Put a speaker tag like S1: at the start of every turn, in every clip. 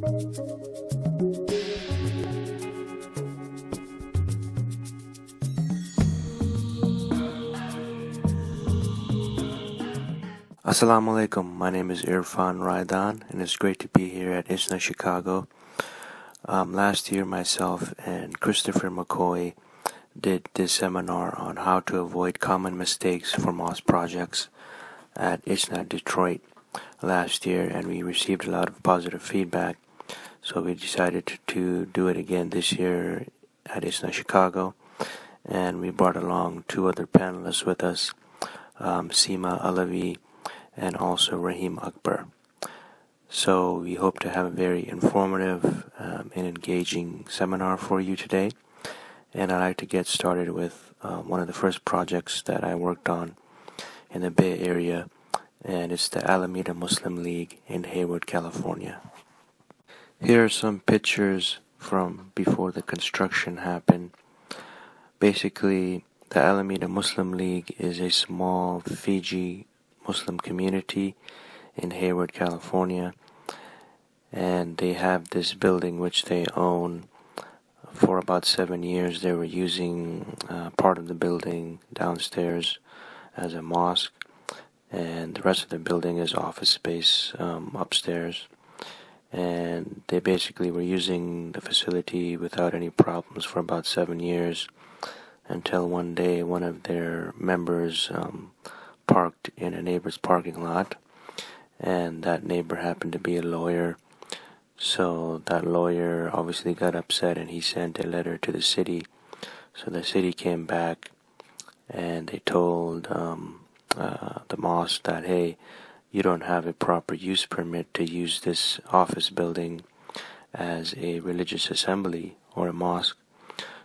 S1: Assalamu alaikum, my name is Irfan Raidan and it's great to be here at ISNA Chicago. Last year myself and Christopher McCoy did this seminar on how to avoid common mistakes for mosque projects at ISNA Detroit last year, and we received a lot of positive feedback, so we decided to do it again this year at ISNA Chicago, and we brought along two other panelists with us, Seema Alavi and also Rahim Akbar. So we hope to have a very informative and engaging seminar for you today. And I'd like to get started with one of the first projects that I worked on in the Bay Area, and it's the Alameda Muslim League in Hayward, California. Here are some pictures from before the construction happened. Basically, the Alameda Muslim League is a small Fiji Muslim community in Hayward, California, and they have this building which they own. For about 7 years they were using part of the building downstairs as a mosque, and the rest of the building is office space upstairs, and they basically were using the facility without any problems for about 7 years, until one day one of their members parked in a neighbor's parking lot, and that neighbor happened to be a lawyer. So that lawyer obviously got upset and he sent a letter to the city. So the city came back and they told the mosque that, hey, you don't have a proper use permit to use this office building as a religious assembly or a mosque.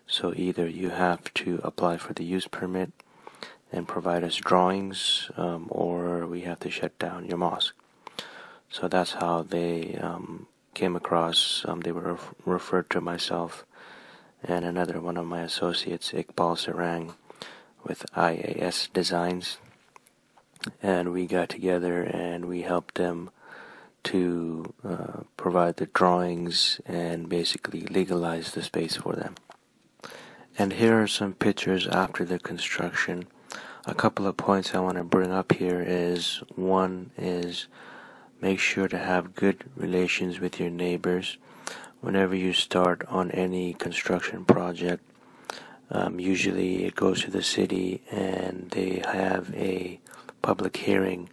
S1: So either you have to apply for the use permit and provide us drawings, or we have to shut down your mosque. So that's how they came across. They were referred to myself and another one of my associates, Iqbal Sarang, with IAS Designs, and we got together and we helped them to provide the drawings and basically legalize the space for them. And here are some pictures after the construction. A couple of points I want to bring up here is, one is make sure to have good relations with your neighbors. Whenever you start on any construction project, usually it goes to the city and they have a public hearing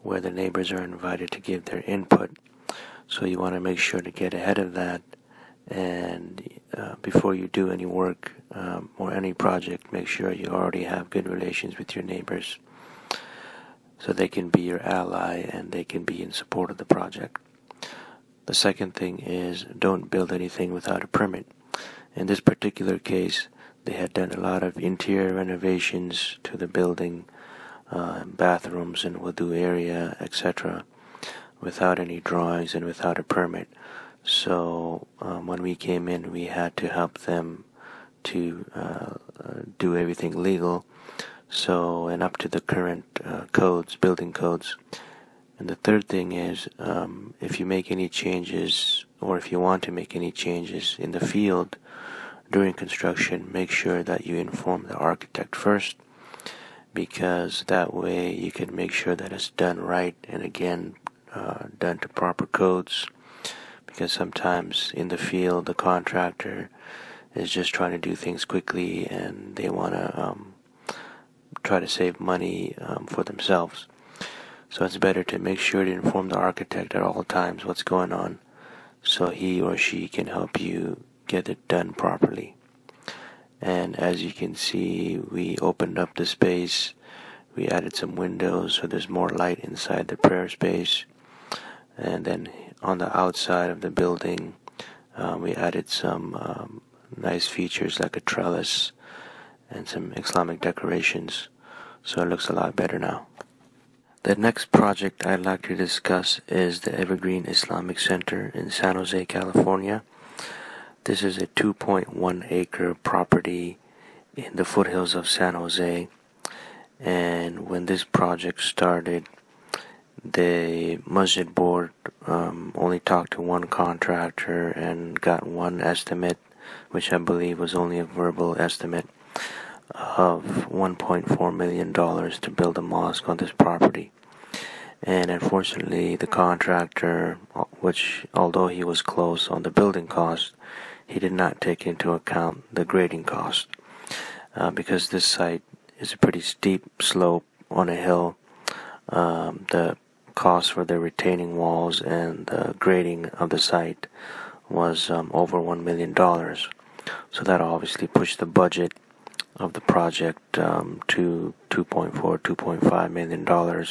S1: where the neighbors are invited to give their input. So you want to make sure to get ahead of that, and before you do any work or any project, make sure you already have good relations with your neighbors so they can be your ally and they can be in support of the project. The second thing is, don't build anything without a permit. In this particular case, they had done a lot of interior renovations to the building, bathrooms and wudu area, etc., without any drawings and without a permit. So when we came in, we had to help them to do everything legal, so and up to the current codes, building codes. And the third thing is, if you make any changes, or if you want to make any changes in the field during construction, make sure that you inform the architect first, because that way you can make sure that it's done right, and again done to proper codes. Because sometimes in the field the contractor is just trying to do things quickly and they want to try to save money for themselves. So it's better to make sure to inform the architect at all times what's going on, so he or she can help you get it done properly. And as you can see, we opened up the space, we added some windows so there's more light inside the prayer space, and then on the outside of the building we added some nice features like a trellis and some Islamic decorations, so it looks a lot better now. The next project I'd like to discuss is the Evergreen Islamic Center in San Jose, California. This is a 2.1 acre property in the foothills of San Jose, and when this project started, the Masjid board only talked to one contractor and got one estimate, which I believe was only a verbal estimate, of $1.4 million to build a mosque on this property. And unfortunately, the contractor, which although he was close on the building cost, he did not take into account the grading cost, because this site is a pretty steep slope on a hill. The cost for the retaining walls and the grading of the site was over $1 million. So that obviously pushed the budget of the project to $2.5 million,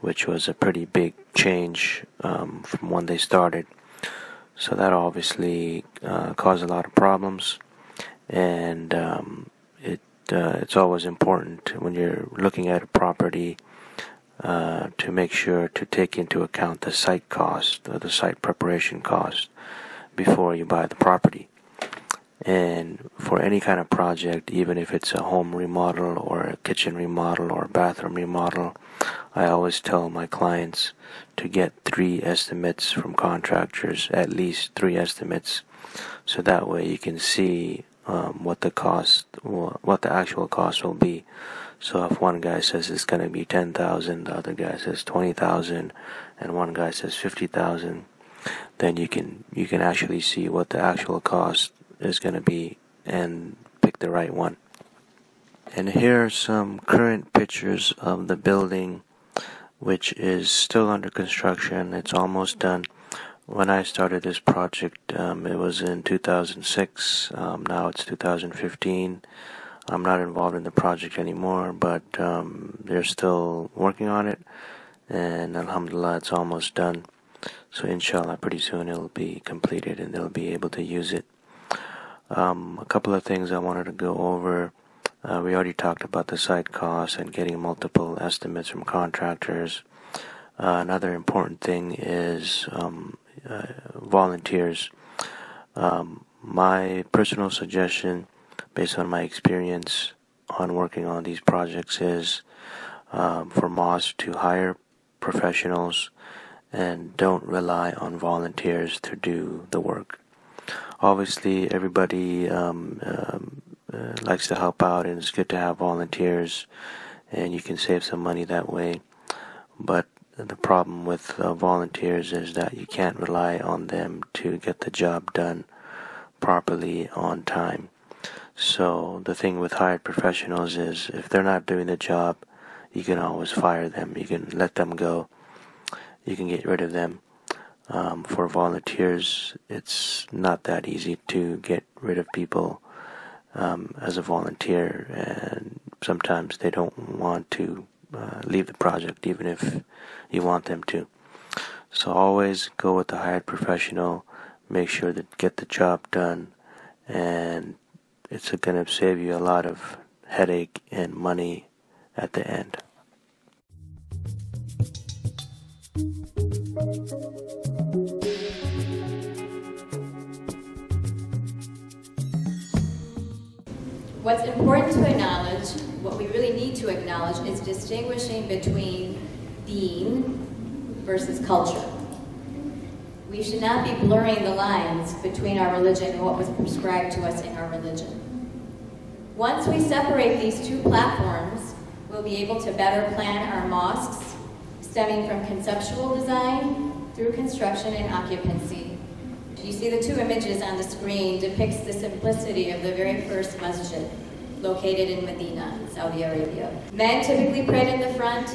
S1: which was a pretty big change from when they started. So that obviously caused a lot of problems, and it's always important when you're looking at a property to make sure to take into account the site cost or the site preparation cost before you buy the property. And for any kind of project, even if it's a home remodel or a kitchen remodel or a bathroom remodel, I always tell my clients to get 3 estimates from contractors, at least 3 estimates, so that way you can see what the actual cost will be. So if one guy says it's going to be $10,000, the other guy says $20,000, and one guy says $50,000, then you can actually see what the actual cost is going to be and pick the right one. And here are some current pictures of the building, which is still under construction. It's almost done. When I started this project, it was in 2006. Now it's 2015. I'm not involved in the project anymore, but they're still working on it, and alhamdulillah, it's almost done. So inshallah, pretty soon it'll be completed and they'll be able to use it. A couple of things I wanted to go over. We already talked about the site costs and getting multiple estimates from contractors. Another important thing is volunteers. My personal suggestion, based on my experience on working on these projects, is for mosques to hire professionals and don't rely on volunteers to do the work. Obviously, everybody likes to help out, and it's good to have volunteers, and you can save some money that way. But the problem with volunteers is that you can't rely on them to get the job done properly on time. So the thing with hired professionals is, if they're not doing the job, you can always fire them. You can let them go. You can get rid of them. For volunteers, it's not that easy to get rid of people as a volunteer, and sometimes they don't want to leave the project even if you want them to. So always go with the hired professional. Make sure to get the job done, and it's going to save you a lot of headache and money at the end.
S2: What's important to acknowledge, what we really need to acknowledge, is distinguishing between deen versus culture. We should not be blurring the lines between our religion and what was prescribed to us in our religion. Once we separate these two platforms, we'll be able to better plan our mosques, stemming from conceptual design through construction and occupancy. You see the two images on the screen depicts the simplicity of the very first masjid located in Medina, Saudi Arabia. Men typically prayed in the front,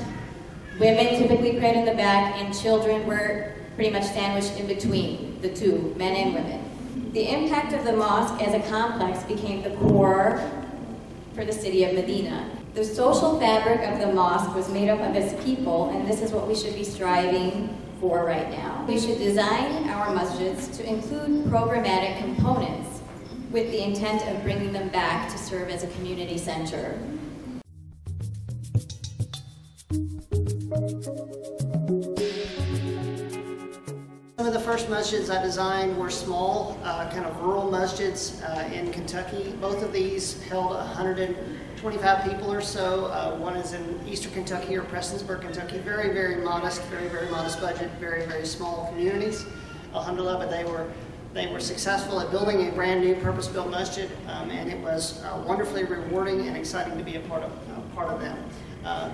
S2: women typically prayed in the back, and children were pretty much sandwiched in between the two, men and women. The impact of the mosque as a complex became the core for the city of Medina. The social fabric of the mosque was made up of its people, and this is what we should be striving for right now. We should design our masjids to include programmatic components with the intent of bringing them back to serve as a community center.
S3: Some of the first masjids I designed were small, kind of rural masjids in Kentucky. Both of these held 25 people or so. One is in Eastern Kentucky or Prestonsburg, Kentucky. Very, very modest budget, very, very small communities. Alhamdulillah, but they were successful at building a brand new purpose-built masjid, and it was wonderfully rewarding and exciting to be a part of them.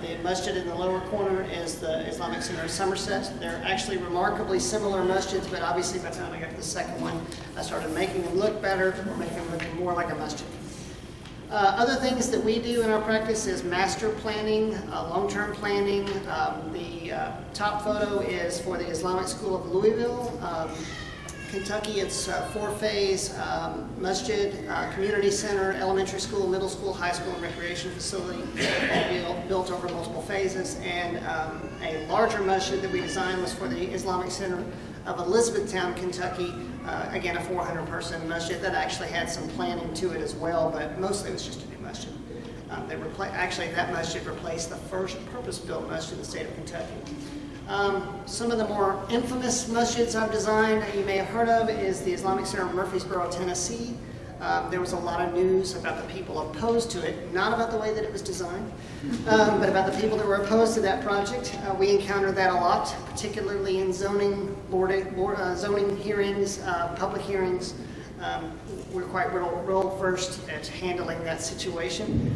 S3: The masjid in the lower corner is the Islamic Center of Somerset. They're actually remarkably similar masjids, but obviously by the time I got to the second one, I started making them look better, or making them look more like a masjid. Other things that we do in our practice is master planning, long-term planning. The top photo is for the Islamic School of Louisville, Kentucky. It's four-phase masjid, community center, elementary school, middle school, high school, and recreation facility, all built over multiple phases. And a larger masjid that we designed was for the Islamic Center of Elizabethtown, Kentucky. Again, a 400-person masjid that actually had some planning to it as well, but mostly it was just a new masjid. Actually, that masjid replaced the first purpose-built masjid in the state of Kentucky. Some of the more infamous masjids I've designed, you may have heard of, is the Islamic Center of Murfreesboro, Tennessee. There was a lot of news about the people opposed to it, not about the way that it was designed, but about the people that were opposed to that project. We encountered that a lot, particularly in zoning hearings, public hearings. We're quite well versed at handling that situation.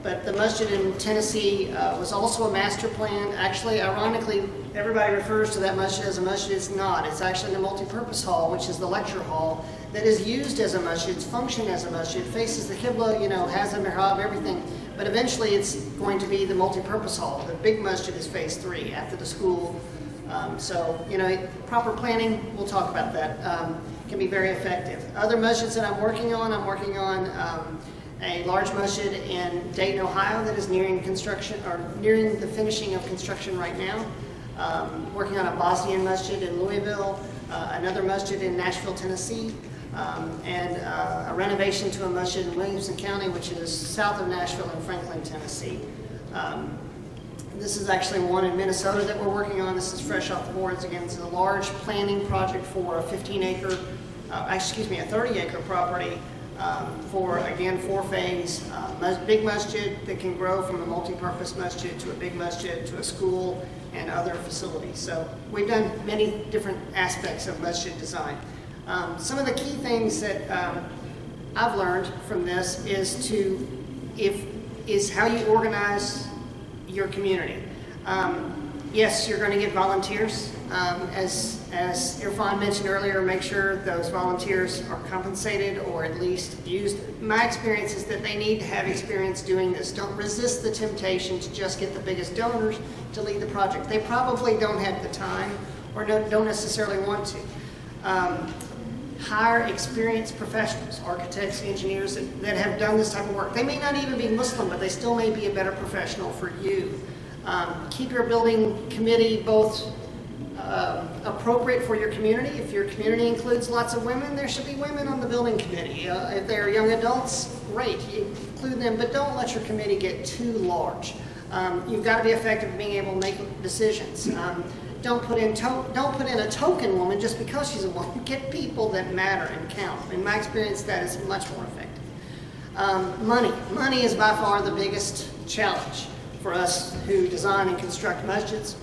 S3: But the masjid in Tennessee was also a master plan. Actually, ironically, everybody refers to that masjid as a masjid. It's not. It's actually the multi-purpose hall, which is the lecture hall, that is used as a masjid, functions as a masjid, faces the Qibla, you know, has a mihrab, everything. But eventually it's going to be the multi-purpose hall. The big masjid is phase 3 after the school. So, you know, proper planning, we'll talk about that, can be very effective. Other masjids that I'm working on a large masjid in Dayton, Ohio that is nearing construction, or nearing the finishing of construction right now. Working on a Bosnian masjid in Louisville, another masjid in Nashville, Tennessee, and a renovation to a masjid in Williamson County, which is south of Nashville in Franklin, Tennessee. This is actually one in Minnesota that we're working on. This is fresh off the boards. Again, it's a large planning project for a 30-acre property for, again, 4-phase, big masjid that can grow from a multi-purpose masjid to a big masjid to a school and other facilities. So we've done many different aspects of masjid design. Some of the key things that I've learned from this is how you organize your community. Yes, you're going to get volunteers. As Irfan mentioned earlier, make sure those volunteers are compensated or at least used. My experience is that they need to have experience doing this. Don't resist the temptation to just get the biggest donors to lead the project. They probably don't have the time or don't necessarily want to. Hire experienced professionals, architects, engineers that have done this type of work. They may not even be Muslim, but they still may be a better professional for you. Keep your building committee both appropriate for your community. If your community includes lots of women, there should be women on the building committee. If they're young adults, great, include them, but don't let your committee get too large. You've got to be effective at being able to make decisions. Don't put in a token woman just because she's a woman. Get people that matter and count. In my experience, that is much more effective. Money is by far the biggest challenge for us who design and construct masjids.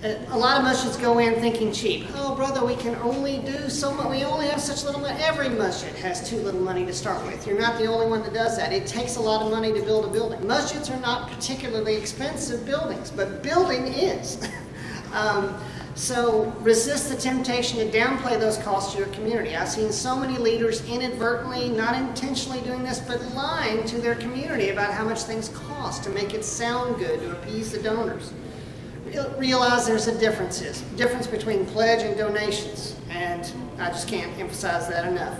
S3: A lot of masjids go in thinking cheap. Oh, brother, we can only do so much. We only have such little money. Every masjid has too little money to start with. You're not the only one that does that. It takes a lot of money to build a building. Masjids are not particularly expensive buildings, but building is. So resist the temptation to downplay those costs to your community. I've seen so many leaders inadvertently, not intentionally doing this, but lying to their community about how much things cost to make it sound good, to appease the donors. Realize there's a difference between pledge and donations, and I just can't emphasize that enough.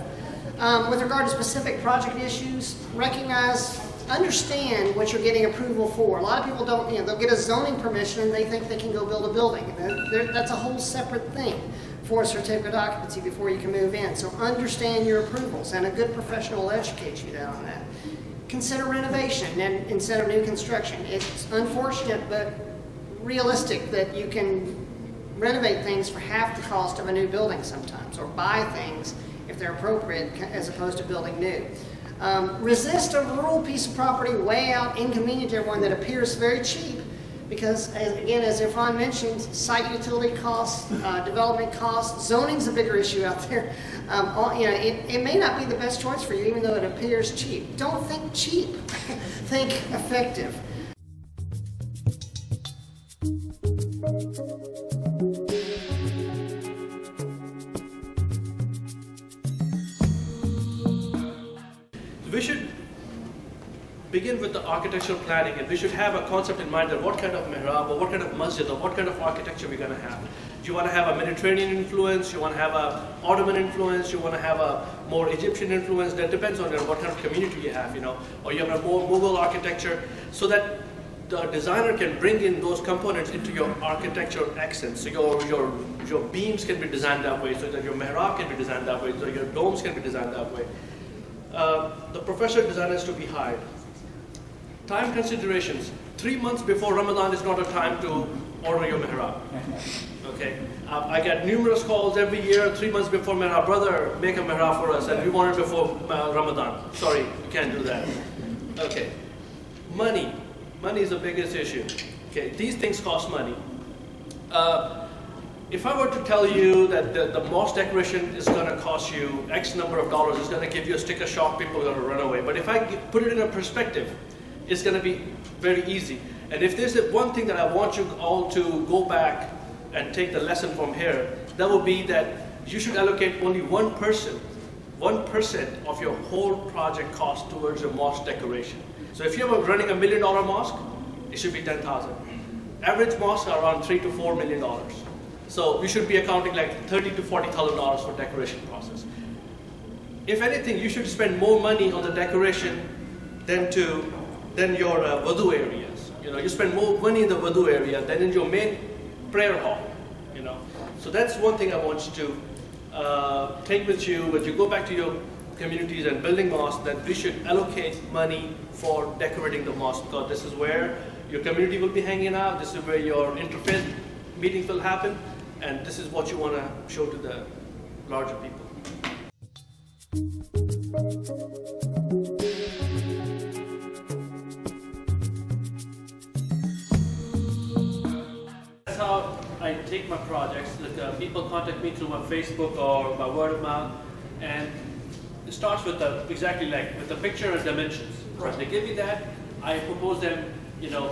S3: With regard to specific project issues, understand what you're getting approval for. A lot of people don't, they'll get a zoning permission and they think they can go build a building. That's a whole separate thing for a certificate of occupancy before you can move in. So understand your approvals, and a good professional will educate you on that. Consider renovation instead of new construction. It's unfortunate, but realistic that you can renovate things for half the cost of a new building sometimes, or buy things if they're appropriate as opposed to building new. Resist a rural piece of property way out, inconvenient to everyone, that appears very cheap, because, again, as Irfan mentioned, site utility costs, development costs, zoning's a bigger issue out there. It may not be the best choice for you, even though it appears cheap. Don't think cheap. Think effective.
S4: We should begin with the architectural planning, and we should have a concept in mind of what kind of mihrab or what kind of masjid or what kind of architecture we're going to have. Do you want to have a Mediterranean influence? You want to have a Ottoman influence? You want to have a more Egyptian influence? That depends on what kind of community you have, or you have a more Mughal architecture, so that the designer can bring in those components into your architectural accents. So your beams can be designed that way, so that your mihrab can be designed that way, so your domes can be designed that way. The professional designers to be hired. Time considerations. 3 months before Ramadan is not a time to order your mihrab. Okay, I get numerous calls every year, 3 months before mihrab, brother, make a mihrab for us, and we want it before Ramadan. Sorry, you can't do that. Okay, money. Money is the biggest issue. Okay, these things cost money. If I were to tell you that the mosque decoration is going to cost you X number of dollars, it's going to give you a sticker shock, people are going to run away. But if I put it in a perspective, it's going to be very easy. And if there's one thing that I want you all to go back and take the lesson from here, that will be that you should allocate only 1% of your whole project cost towards your mosque decoration. So if you're running $1 million mosque, it should be $10,000. Average mosques are around $3 to $4 million. So we should be accounting like $30,000 to $40,000 for decoration process. If anything, you should spend more money on the decoration than your wudu areas. You spend more money in the wudu area than in your main prayer hall. So that's one thing I want you to take with you when you go back to your communities and building mosques, that we should allocate money for decorating the mosque, because this is where your community will be hanging out, this is where your interfaith meetings will happen, and this is what you want to show to the larger people. That's how I take my projects. People contact me through my Facebook or by word of mouth, and it starts with exactly with the picture and dimensions. Right. They give me that, I propose them, here are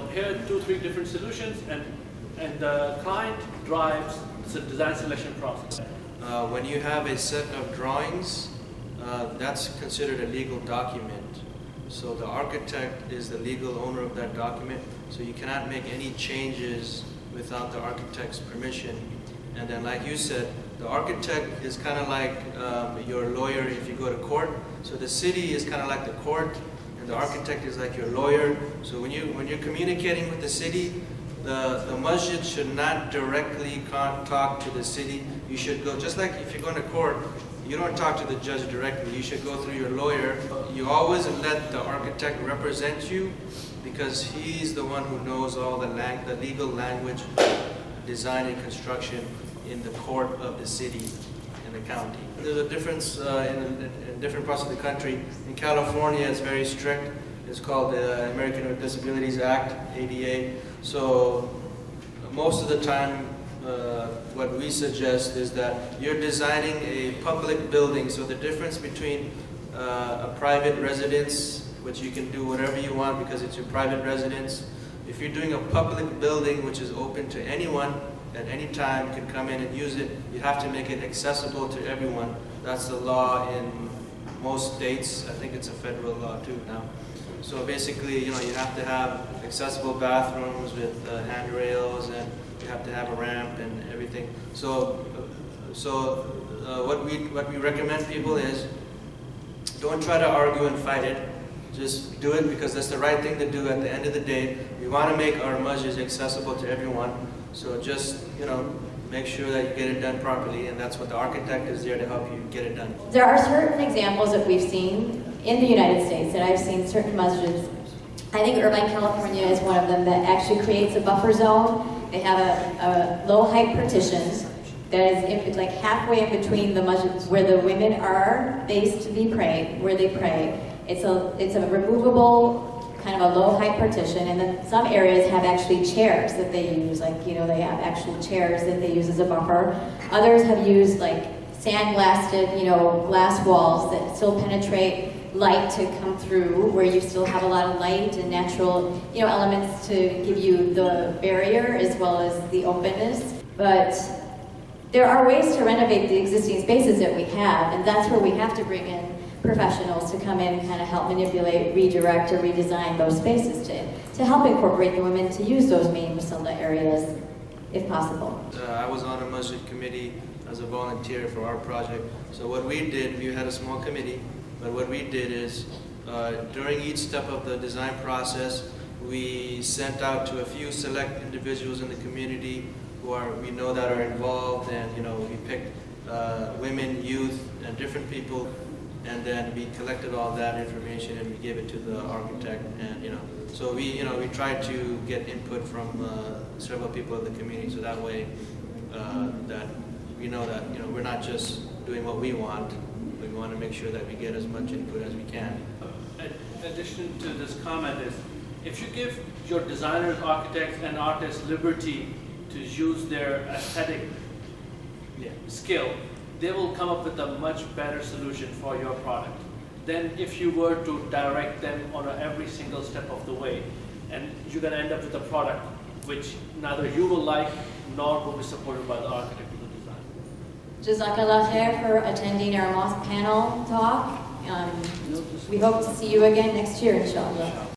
S4: 2-3 different solutions, and the client drives the design selection process.
S1: When you have a set of drawings, that's considered a legal document. So the architect is the legal owner of that document, so you cannot make any changes without the architect's permission. And then, like you said, the architect is kind of like your lawyer if you go to court. So the city is kind of like the court, and the architect is like your lawyer. So when you're communicating with the city, the masjid should not directly talk to the city. You should go, just like if you're going to court, you don't talk to the judge directly. You should go through your lawyer. You always let the architect represent you, because he's the one who knows all the legal language, design and construction in the court of the city and the county. There's a difference in different parts of the country. In California, it's very strict. It's called the American with Disabilities Act, ADA. So most of the time, what we suggest is that you're designing a public building. So the difference between a private residence, which you can do whatever you want because it's your private residence. If you're doing a public building which is open to anyone at any time, can come in and use it, you have to make it accessible to everyone. That's the law in most states. I think it's a federal law too now. So basically, you have to have accessible bathrooms with handrails, and you have to have a ramp and everything. So what we recommend people is, don't try to argue and fight it. Just do it because that's the right thing to do. At the end of the day, we want to make our masjids accessible to everyone. So just, make sure that you get it done properly, and that's what the architect is there to help you get it done.
S2: There are certain examples that we've seen in the United States, that I've seen certain masjids. I think Irvine, California is one of them, that actually creates a buffer zone. They have a low height partition that is like halfway in between the masjids where the women are based to be praying, where they pray, It's a removable, kind of a low height partition, and then some areas have actually chairs that they use, like, you know, they have actual chairs that they use as a buffer. Others have used like sandblasted, you know, glass walls that still penetrate light to come through, where you still have a lot of light and natural, you know, elements to give you the barrier as well as the openness. But there are ways to renovate the existing spaces that we have, and that's where we have to bring in professionals to come in and kind of help manipulate, redirect, or redesign those spaces to help incorporate the women to use those main musalla areas, if possible.
S5: I was on a masjid committee as a volunteer for our project. So what we did, we had a small committee, but what we did is during each step of the design process, we sent out to a few select individuals in the community who we know that are involved, and you know, we picked women, youth, and different people, and then we collected all that information and we gave it to the architect, and you know, so we tried to get input from several people in the community, so that way that we know that, you know, we're not just doing what we want. We want to make sure that we get as much input as we can.
S4: In addition to this comment is, if you give your designers, architects, and artists liberty to use their aesthetic skill, they will come up with a much better solution for your product than if you were to direct them on every single step of the way. And you're going to end up with a product which neither you will like nor will be supported by the architect or the designer.
S2: Jazakallah khair for attending our mosque panel talk. We hope to see you again next year, inshallah.